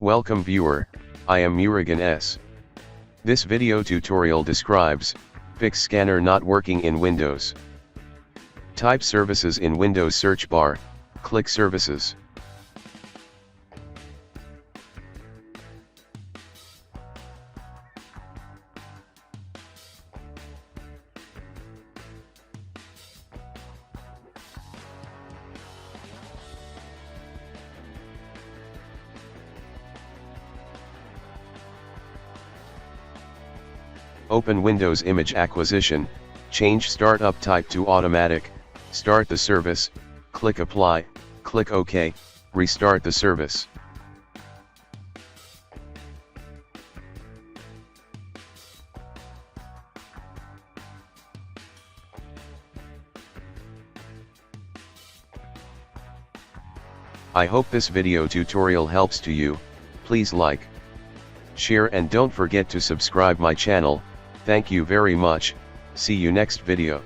Welcome viewer, I am Murugan S. This video tutorial describes, fix scanner not working in Windows. Type services in Windows search bar, click services. Open Windows Image Acquisition, change Startup type to Automatic, start the service, click Apply, click OK, restart the service. I hope this video tutorial helps to you. Please like, share and don't forget to subscribe my channel. Thank you very much. See you next video.